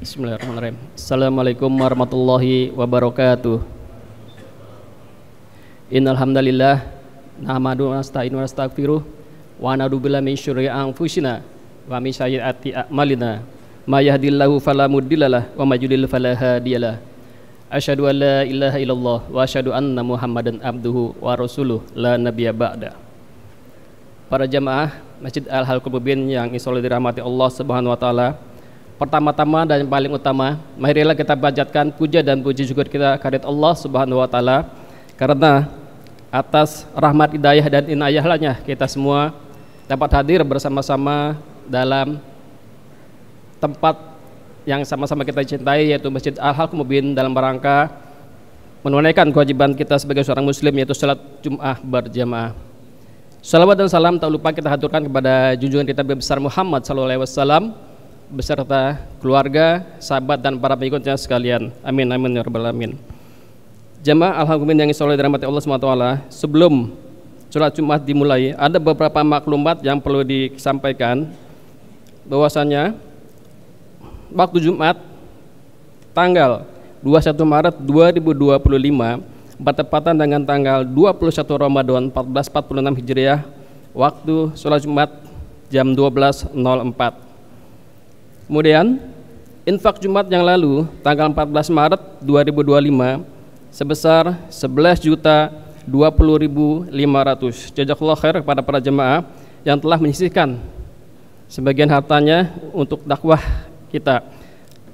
Bismillahirrahmanirrahim. Assalamualaikum warahmatullahi wabarakatuh. Innal hamdalillah nahmaduhu wa nasta'inu wa nastaghfiruh wa na'udzu billahi min syururi anfusina wa min sayyiati a'malina. May yahdihillahu fala mudhillalah wa may yudhlil fala hadiyalah. Asyhadu an la ilaha illallah wa asyhadu anna Muhammadan abduhu wa rasuluh la nabiyya ba'da. Para jamaah Masjid Al-Halqul Mubin yang insyaallah dirahmati Allah Subhanahu wa taala. Pertama-tama dan yang paling utama, marilah kita panjatkan puja dan puji syukur kita kehadirat Allah Subhanahu wa taala, karena atas rahmat hidayah dan inayahnya kita semua dapat hadir bersama-sama dalam tempat yang sama-sama kita cintai, yaitu Masjid Al-Halqul Mubin, dalam rangka menunaikan kewajiban kita sebagai seorang muslim, yaitu salat Jumat berjamaah. Salawat dan salam tak lupa kita haturkan kepada junjungan kita besar Muhammad SAW beserta keluarga, sahabat dan para pengikutnya sekalian. Amin amin ya rabbal alamin. Jamaah Al-Halqul Mubin yang insyaallah dirahmati Allah SWT, sebelum sholat Jumat dimulai, ada beberapa maklumat yang perlu disampaikan. Bahwasanya waktu Jumat tanggal 21 Maret 2025 bertepatan dengan tanggal 21 Ramadan 1446 Hijriah, waktu sholat Jumat jam 12.04. Kemudian infak Jumat yang lalu tanggal 14 Maret 2025 sebesar 11.020.500. Jazakallahu khair kepada para jemaah yang telah menyisihkan sebagian hartanya untuk dakwah kita.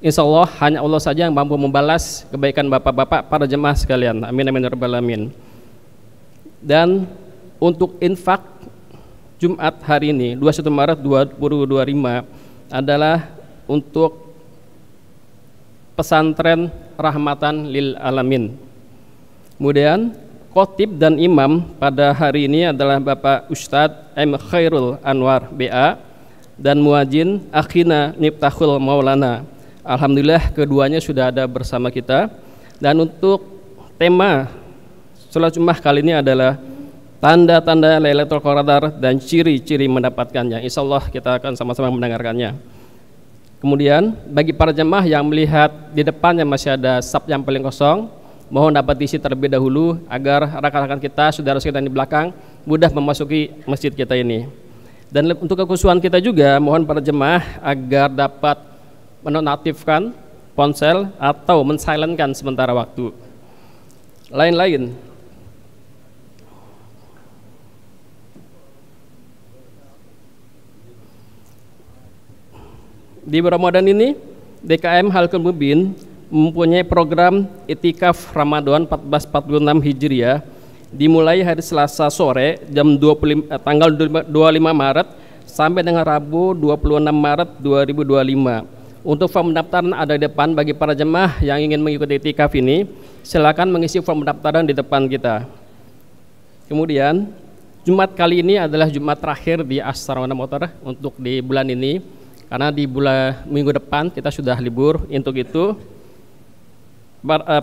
Insya Allah hanya Allah saja yang mampu membalas kebaikan bapak-bapak para jemaah sekalian. Amin amin ya rabbal alamin. Dan untuk infak Jumat hari ini 21 Maret 2025 adalah untuk pesantren Rahmatan lil Alamin. Kemudian khotib dan imam pada hari ini adalah Bapak Ustadz M. Khairul Anwar BA dan muadzin Akhina Niftahul Maulana. Alhamdulillah keduanya sudah ada bersama kita. Dan untuk tema sholat Jumat kali ini adalah tanda-tanda Lailatul Qadar dan ciri-ciri mendapatkannya. Insya Allah kita akan sama-sama mendengarkannya. Kemudian bagi para jemaah yang melihat di depannya masih ada saf yang paling kosong, mohon dapat diisi terlebih dahulu agar rekan-rekan kita, saudara kita di belakang mudah memasuki masjid kita ini. Dan untuk kekhususan kita juga, mohon para jemaah agar dapat menonaktifkan ponsel atau mensilentkan sementara waktu. Lain-lain. Di Ramadan ini DKM Halqul Mubin mempunyai program Itikaf Ramadan 1446 Hijriah dimulai hari Selasa sore jam tanggal 25 Maret sampai dengan Rabu 26 Maret 2025. Untuk form pendaftaran ada di depan. Bagi para jemaah yang ingin mengikuti itikaf ini, silakan mengisi form pendaftaran di depan kita. Kemudian Jumat kali ini adalah Jumat terakhir di Asrona Motor untuk di bulan ini. Karena di bulan minggu depan kita sudah libur. Untuk itu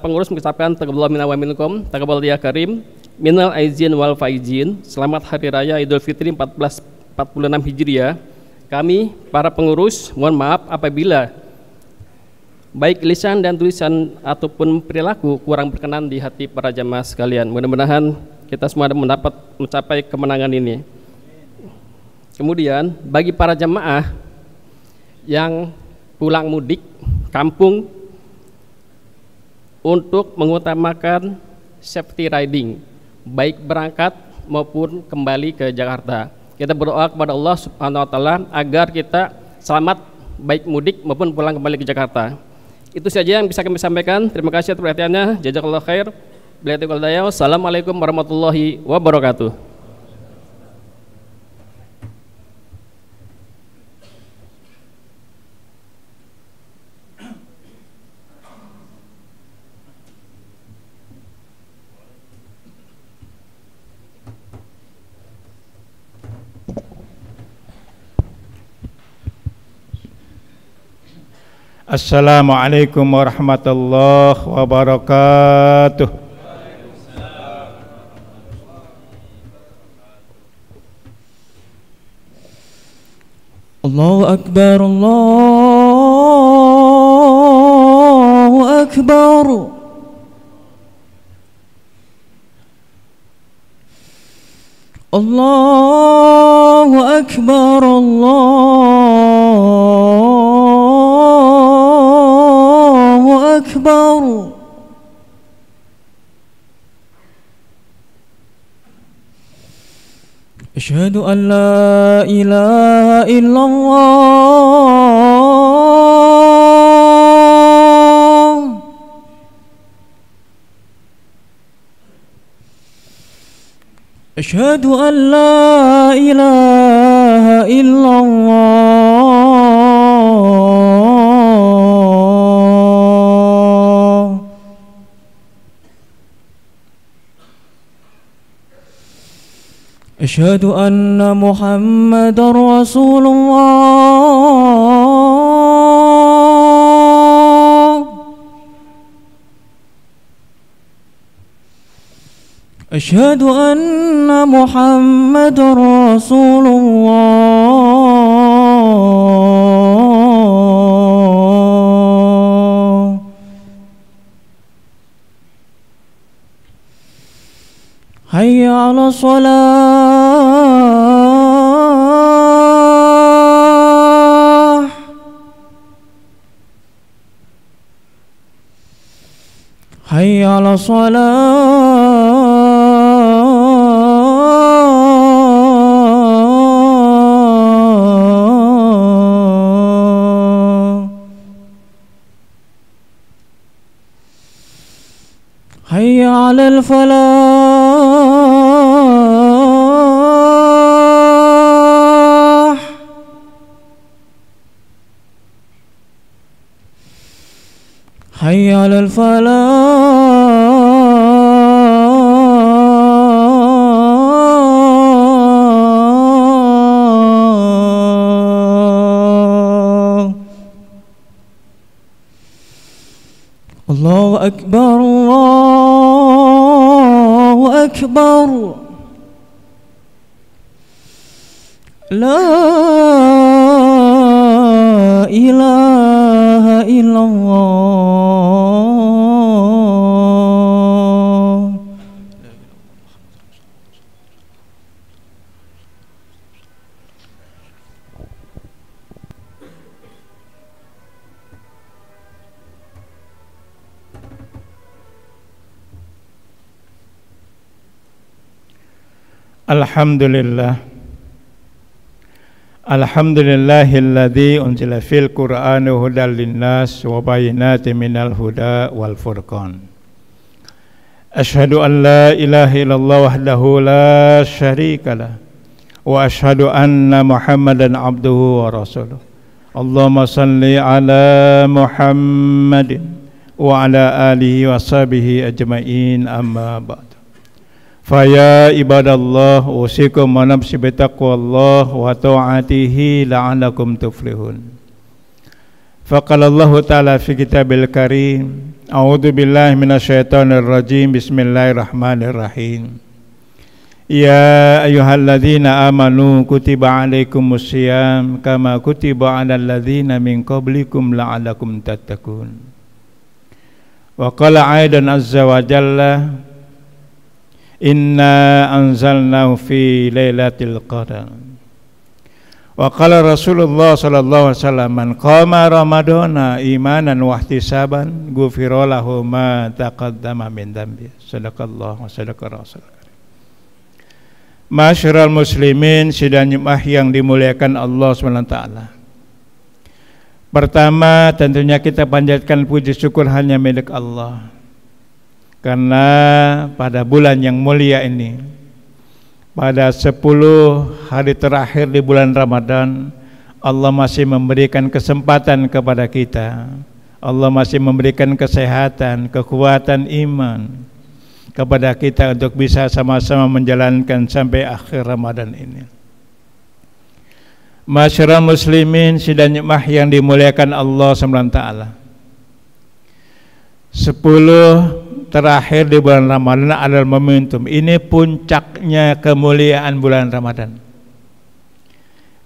pengurus mengucapkan taqabbalallahu minna wa minkum, taqabbal ya karim, minal aizin wal faizin. Selamat Hari Raya Idul Fitri 1446 Hijriah. Kami para pengurus mohon maaf apabila baik lisan dan tulisan ataupun perilaku kurang berkenan di hati para jamaah sekalian. Mudah-mudahan kita semua mendapat mencapai kemenangan ini. Kemudian bagi para jamaah yang pulang mudik kampung, untuk mengutamakan safety riding baik berangkat maupun kembali ke Jakarta. Kita berdoa kepada Allah Subhanahu wa taala agar kita selamat baik mudik maupun pulang kembali ke Jakarta. Itu saja yang bisa kami sampaikan. Terima kasih atas perhatiannya. Jazakallahu khair. Assalamualaikum warahmatullahi wabarakatuh. Assalamualaikum warahmatullahi wabarakatuh. Allahu Akbar, Allah أكبر الله أكبر الله أكبر أشهد أن لا إله إلا الله أشهد أن لا إله إلا الله أشهد أن محمد رسول الله أشهد أن محمد رسول الله حي على الصلاة حي على الصلاة حي على الفلاح حي على الفلاح الله أكبر الله أكبر لا إله إلا الله Alhamdulillah. Alhamdulillahilladzi unzila fil Qur'ani hudal linnas wa bayyinatin minal huda wal furqan. Asyhadu an la ilaha illallah wahdahu la syarikalah wa asyhadu anna Muhammadan abduhu wa rasuluh. Allahumma salli ala Muhammadin wa ala alihi wa sahbihi ajma'in, amma ba'd. Faya ibadallah usikum wa nafsi bitaqwallah wa ta'atihi la'alakum tuflihun. Faqala Allah ta'ala fi kitabil karim, a'udzu billahi minasyaitonir rajim, bismillahirrahmanirrahim. Ya ayyuhalladzina amanu kutiba alaikumus syiyam kama kutiba alal ladzina min qablikum la'alakum tattaqun. Wa qala aidan azza wa jalla, inna anzalnahu fi lailatul qadar. Wa qala Rasulullah sallallahu alaihi wasallam, man qama ramadhana imanan wa ihtisaban ghufira lahu ma taqaddama min dhanbi. Sadaqallah wa sadaqa rasul. Masyarul muslimin sidang jemaah yang dimuliakan Allah SWT. Pertama, tentunya kita panjatkan puji syukur hanya milik Allah. Karena pada bulan yang mulia ini, pada 10 hari terakhir di bulan Ramadan, Allah masih memberikan kesempatan kepada kita. Allah masih memberikan kesehatan, kekuatan iman kepada kita untuk bisa sama-sama menjalankan sampai akhir Ramadan ini. Masyarakat muslimin sidang jemaah yang dimuliakan Allah SWT. 10 terakhir di bulan Ramadan adalah momentum. Ini puncaknya kemuliaan bulan Ramadan.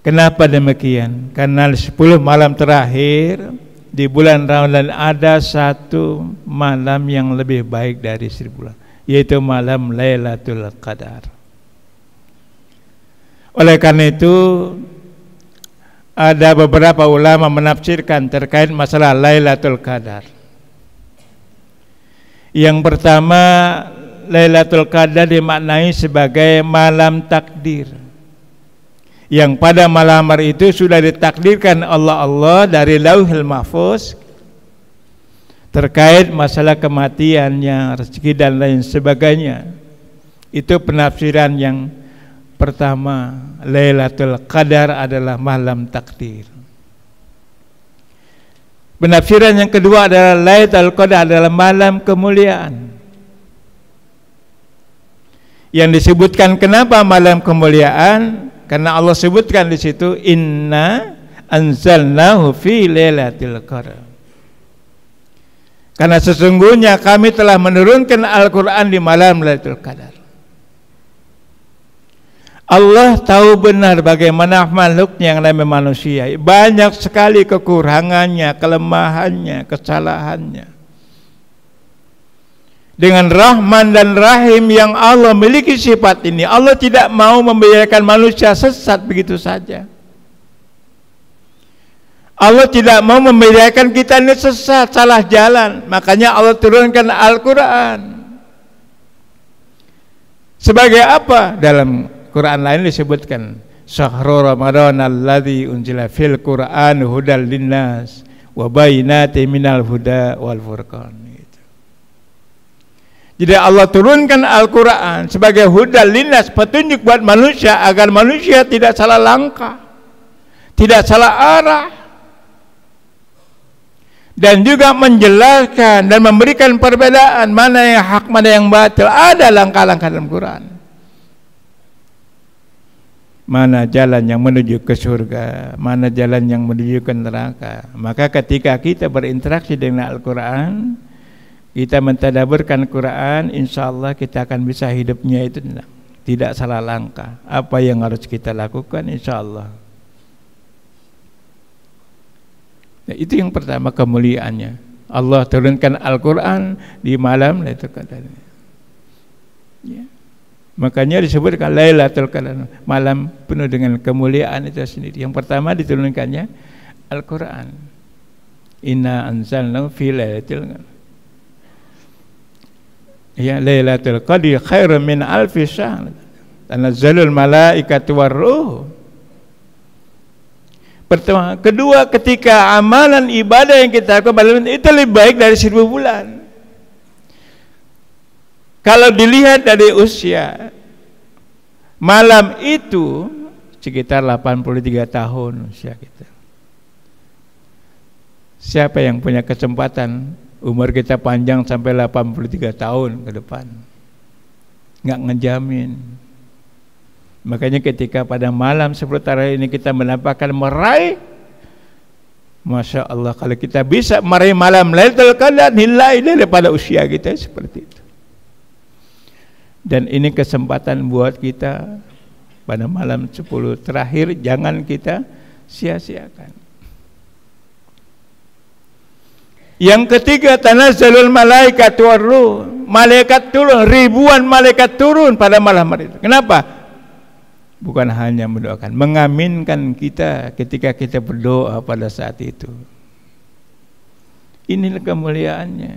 Kenapa demikian? Karena 10 malam terakhir di bulan Ramadan ada satu malam yang lebih baik dari 1000 bulan, yaitu malam Lailatul Qadar. Oleh karena itu ada beberapa ulama menafsirkan terkait masalah Lailatul Qadar. Yang pertama, Lailatul Qadar dimaknai sebagai malam takdir, yang pada malam hari itu sudah ditakdirkan Allah dari Lauhul Mahfuz terkait masalah kematiannya, rezeki dan lain sebagainya. Itu penafsiran yang pertama, Lailatul Qadar adalah malam takdir. Penafsiran yang kedua adalah Lailatul Qadar adalah malam kemuliaan. Yang disebutkan kenapa malam kemuliaan? Karena Allah sebutkan di situ, inna anzalnahu fi lailatul qadar. Karena sesungguhnya kami telah menurunkan Al-Quran di malam Lailatul Qadar. Allah tahu benar bagaimana makhluknya yang namanya manusia, banyak sekali kekurangannya, kelemahannya, kesalahannya. Dengan Rahman dan Rahim yang Allah miliki sifat ini, Allah tidak mau membiarkan manusia sesat begitu saja. Allah tidak mau membiarkan kita ini sesat, salah jalan. Makanya Allah turunkan Al-Quran. Sebagai apa? Dalam Quran lain disebutkan, Syahrul Ramadan alladzi unzila fil Qur'an hudal linnas wa bayyinatin minal huda wal furqan. Jadi Allah turunkan Al-Quran sebagai hudal linnas, petunjuk buat manusia agar manusia tidak salah langkah, tidak salah arah, dan juga menjelaskan dan memberikan perbedaan mana yang hak, mana yang batil. Ada langkah-langkah dalam Quran. Mana jalan yang menuju ke surga, mana jalan yang menuju ke neraka. Maka ketika kita berinteraksi dengan Al-Quran, kita mentadabburkan Quran, insya Allah kita akan bisa hidupnya itu tidak salah langkah. Apa yang harus kita lakukan, insya Allah. Nah, itu yang pertama, kemuliaannya. Allah turunkan Al-Quran di malam Lailatul Qadar. Ya. Makanya disebutkan Lailatul Qadar, malam penuh dengan kemuliaan itu sendiri. Yang pertama diturunkannya Al-Quran. Inna anzalnahu fi lailatul qadar. Ya, Lailatul Qadri khairun min alfi syahr. Tanazzalul malaikatu warruh. Pertama, kedua, ketika amalan ibadah yang kita lakukan itu lebih baik dari 1000 bulan. Kalau dilihat dari usia, malam itu sekitar 83 tahun usia kita. Siapa yang punya kesempatan umur kita panjang sampai 83 tahun ke depan? Nggak ngejamin. Makanya ketika pada malam seperti hari ini kita mendapatkan meraih, Masya Allah, kalau kita bisa meraih malam Lailatul Qadar, nilai daripada usia kita seperti itu. Dan ini kesempatan buat kita pada malam 10 terakhir, jangan kita sia-siakan. Yang ketiga, tanazzalul malaikatu warruh. Malaikat turun, ribuan malaikat turun pada malam hari itu. Kenapa? Bukan hanya mendoakan, mengaminkan kita ketika kita berdoa pada saat itu. Inilah kemuliaannya.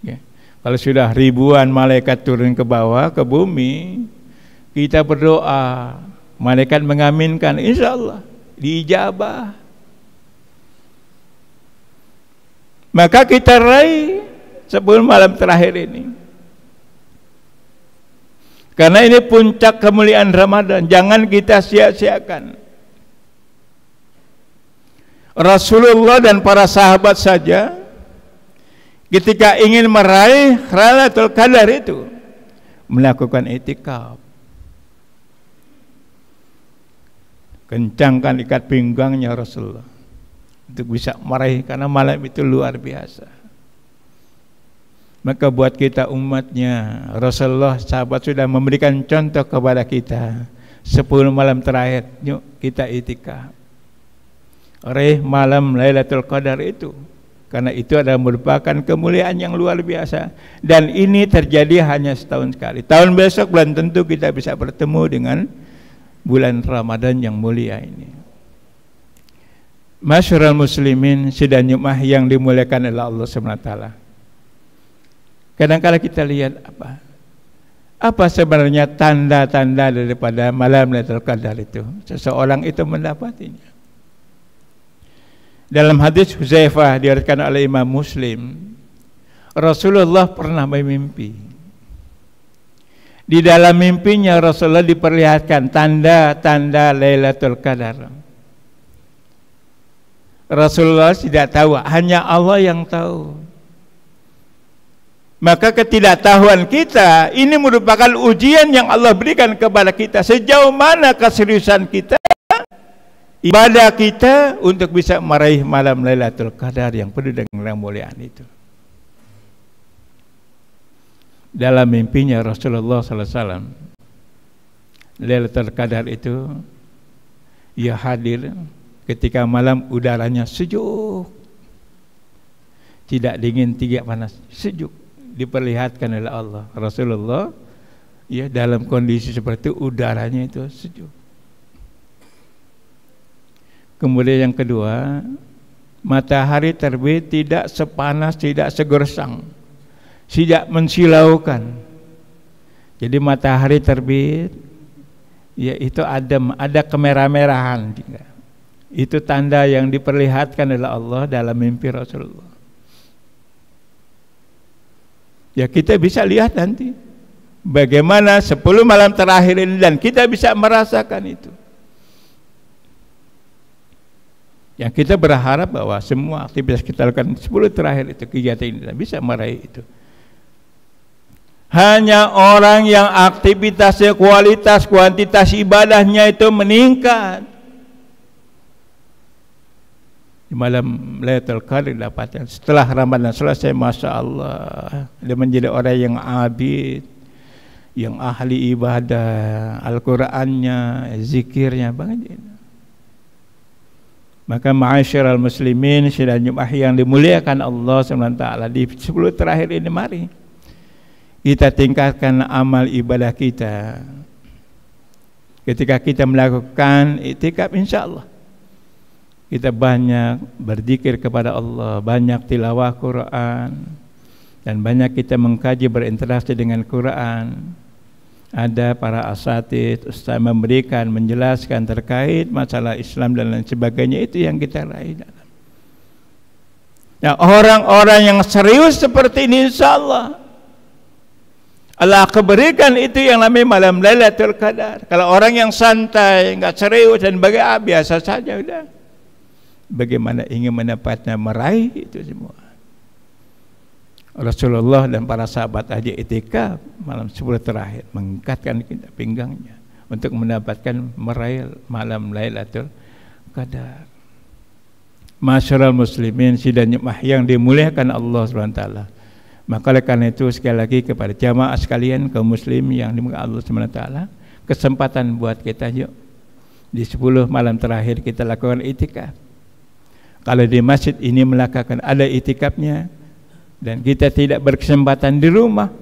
Ya. Kalau sudah ribuan malaikat turun ke bawah, ke bumi, kita berdoa, malaikat mengaminkan, insya Allah diijabah. Maka kita raih 10 malam terakhir ini. Karena ini puncak kemuliaan Ramadan, jangan kita sia-siakan. Rasulullah dan para sahabat saja ketika ingin meraih Lailatul Qadar itu melakukan itikaf. Kencangkan ikat pinggangnya Rasulullah untuk bisa meraih, karena malam itu luar biasa. Maka buat kita umatnya, Rasulullah sahabat sudah memberikan contoh kepada kita. 10 malam terakhir, yuk kita itikaf. raih malam Lailatul Qadar itu, karena itu adalah merupakan kemuliaan yang luar biasa, dan ini terjadi hanya setahun sekali. Tahun besok belum tentu kita bisa bertemu dengan bulan Ramadan yang mulia ini. Masyarul muslimin sidang Jumat yang dimuliakan oleh Allah SWT. Kadang-kadang kita lihat apa sebenarnya tanda-tanda daripada malam Lailatul Qadar itu, seseorang itu mendapatinya. Dalam hadis Huzaifah diriwayatkan oleh Imam Muslim, Rasulullah pernah bermimpi. Di dalam mimpinya Rasulullah diperlihatkan tanda-tanda Lailatul Qadar. Rasulullah tidak tahu, hanya Allah yang tahu. Maka ketidaktahuan kita ini merupakan ujian yang Allah berikan kepada kita, sejauh mana keseriusan kita, ibadah kita untuk bisa meraih malam Lailatul Qadar yang penuh dengan kemuliaan itu. Dalam mimpinya Rasulullah SAW, Lailatul Qadar itu ia hadir ketika malam udaranya sejuk, tidak dingin, tidak panas, sejuk, diperlihatkan oleh Allah. Rasulullah ya dalam kondisi seperti itu, udaranya itu sejuk. Kemudian yang kedua, matahari terbit tidak sepanas, tidak segersang, tidak mensilaukan. Jadi matahari terbit, ya itu adem, ada kemerah-merahan. Itu tanda yang diperlihatkan oleh Allah dalam mimpi Rasulullah. Ya kita bisa lihat nanti bagaimana 10 malam terakhir ini, dan kita bisa merasakan itu. Yang kita berharap bahwa semua aktivitas kita lakukan 10 terakhir itu, kegiatan ini bisa meraih itu. Hanya orang yang aktivitasnya, kualitas, kuantitas ibadahnya itu meningkat, di malam Lailatul Qadar dapatkan. Setelah Ramadan selesai, Masya Allah, dia menjadi orang yang abid, yang ahli ibadah, Al-Qurannya, zikirnya banget. Maka ma'asyiral muslimin sidang Jumat yang dimuliakan Allah SWT, di 10 terakhir ini mari kita tingkatkan amal ibadah kita. Ketika kita melakukan iktikaf, insyaallah kita banyak berzikir kepada Allah, banyak tilawah Quran, dan banyak kita mengkaji, berinteraksi dengan Quran. Ada para asatidz, ustaz memberikan, menjelaskan terkait masalah Islam dan lain sebagainya, itu yang kita raih dalam. Nah, orang-orang yang serius seperti ini, insyaallah Allah akan berikan itu yang namanya malam Lailatul Qadar. Kalau orang yang santai, enggak serius dan biasa saja, udah bagaimana ingin mendapatnya, meraih itu semua. Rasulullah dan para sahabat aja itikaf malam 10 terakhir, mengangkatkan pinggangnya untuk mendapatkan meraih malam Lailatul Qadar. Masyarul muslimin sidang Jumat yang dimuliakan Allah SWT. Maka oleh karena itu sekali lagi kepada jamaah sekalian, kaum muslim yang dimuliakan Allah SWT, kesempatan buat kita, yuk di 10 malam terakhir kita lakukan itikaf. Kalau di masjid ini melakukan ada itikafnya, dan kita tidak berkesempatan di rumah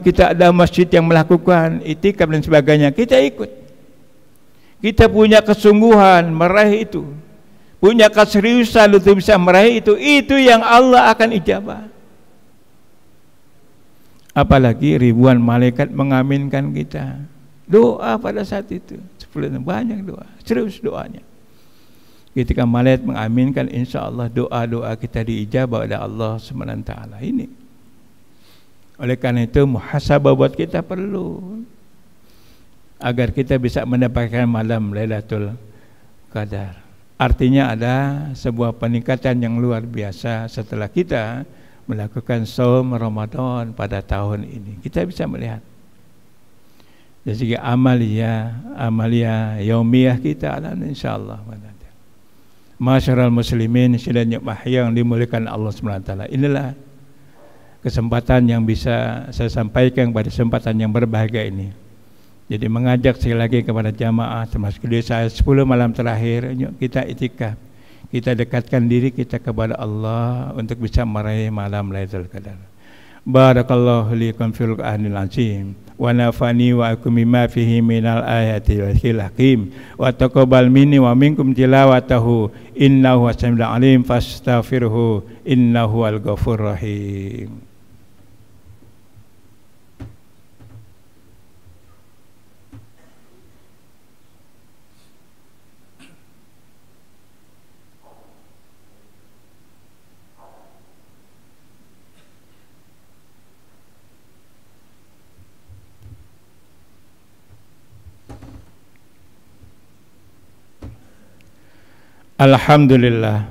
kita ada masjid yang melakukan itikaf dan sebagainya, kita ikut. Kita punya kesungguhan meraih itu, punya keseriusan untuk bisa meraih itu yang Allah akan ijabah. Apalagi ribuan malaikat mengaminkan kita. Doa pada saat itu, banyak doa, serius doanya. Ketika malaikat mengaminkan, insya Allah doa-doa kita diijabah oleh Allah SWT. Ini oleh karena itu muhasabah buat kita perlu, agar kita bisa mendapatkan malam Lailatul Qadar. Artinya ada sebuah peningkatan yang luar biasa setelah kita melakukan shaum Ramadan pada tahun ini. Kita bisa melihat dari segi amalia yaumiyah kita, insyaallah. Masyarul muslimin sidang Jumat yang dimuliakan Allah SWT. Inilah kesempatan yang bisa saya sampaikan pada kesempatan yang berbahagia ini. Jadi mengajak sekali lagi kepada jamaah, termasuk diri saya, 10 malam terakhir, yuk kita itikaf. Kita dekatkan diri kita kepada Allah untuk bisa meraih malam Lailatul Qadar. Barakallahu likum fil Qur'anil azim wa nafani wa akum bima fihi minal ayati wal hakim wa taqabbal minni wa minkum tilawatahu innahu as-sami'ul alim fastaghfirhu innahu al-ghafurur rahim. Alhamdulillah.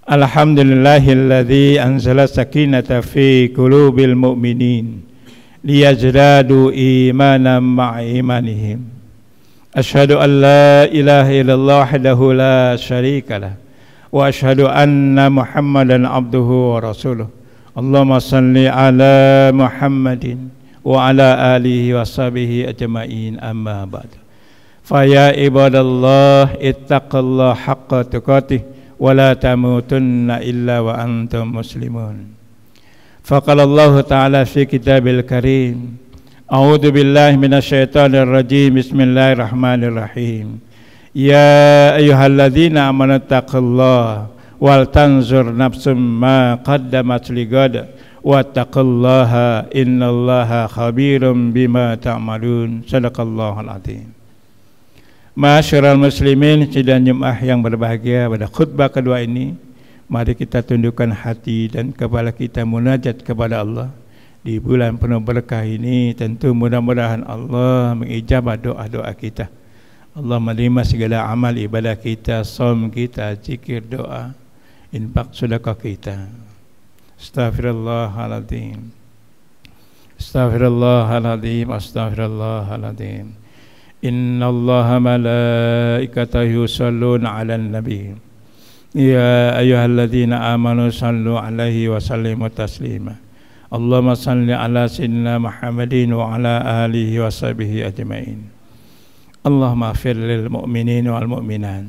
Alhamdulillahilladzi anzala sakinata fi qulubil mu'minin liyazdadu imanan ma'a imanihim. Asyhadu an la ilaha illallah wahdahu la syarika lah wa asyhadu anna Muhammadan abduhu wa rasuluh. Allahumma salli ala Muhammadin wa ala alihi wa sahbihi ajma'in, amma ba'du. Faya ibadallah ittaqallah haqqa tuqatih wa la tamutunna illa wa antum muslimun. Faqala Allah ta'ala fi kitabil karim, a'udzu billahi minasyaitonir rajim, bismillahirrahmanirrahim. Ya ayyuhalladzina amanu taqullaha wal tanzur nafsum ma qaddamat ligad wattaqullaha innallaha khabirum bima ta'malun. Sadaqallahul azim. Ma'asyiral muslimin, sidang Jumat yang berbahagia, pada khutbah kedua ini mari kita tundukkan hati dan kepala kita munajat kepada Allah. Di bulan penuh berkah ini tentu mudah-mudahan Allah mengijabah doa-doa kita. Allah menerima segala amal ibadah kita, saum kita, zikir, doa, infak, sedekah kita. Astaghfirullahaladzim, astaghfirullahaladzim, astaghfirullahaladzim. Inna Allaha malaikatahu yusalluna 'alan nabi. Ya ayyuhalladzina amanu sallu 'alaihi wa sallimu taslima. Allahumma salli 'ala sayyidina Muhammadin wa 'ala alihi wa sahbihi ajma'in. Allahumma ighfir lil mu'minin wal mu'minat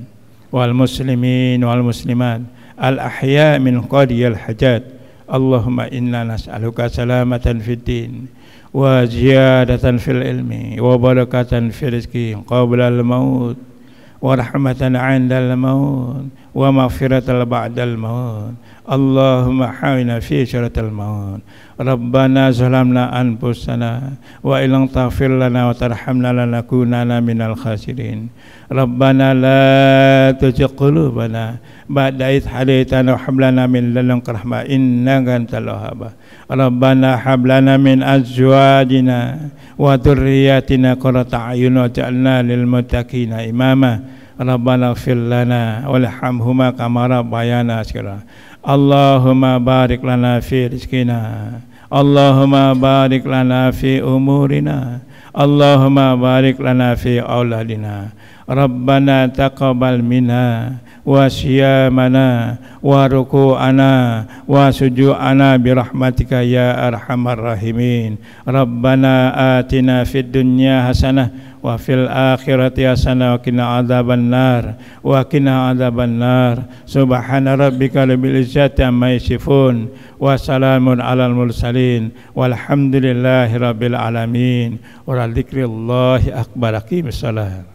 wal muslimin wal muslimat al ahya' min qadiyil hajat. Allahumma inna nas'aluka salamatan fid din wa ziyadatan fil ilmi wa barakatan fil rizqi qabla al maut wa rahmatan 'inda al maut wa maghfiratan ba'da al maut. Allahumma hawina fi syaratil maut. Rabbana zalamna anfusana wa illam taghfir lana wa tarhamna lanakunanna minal khasirin. Rabbana la tuzigh qulubana ba'da idh hadaytana wa hab lana min ladunka rahmah innaka antal wahhab. Rabbana hab lana min azwajina wa dhurriyyatina qurrata a'yun waj'alna lil muttaqina imama. Rabbana ighfir lana warhamhuma kama rabbayana shaghira. Allahumma barik lana fi rizqina, Allahumma barik lana fi umurina, Allahumma barik lana fi auladina. Rabbana taqabbal minna wa siyamana wa ruku'ana wa suju'ana birahmatika ya arhamar rahimin. Rabbana atina fid dunya hasanah wa fil akhirati hasanah wa qina adzaban nar wa qina adzaban nar. Subhana rabbika rabbil izzati amma yasifun wa salamun alal mursalin walhamdulillahi rabbil alamin. Wa dzikrillahi akbar. Aqimish shalah.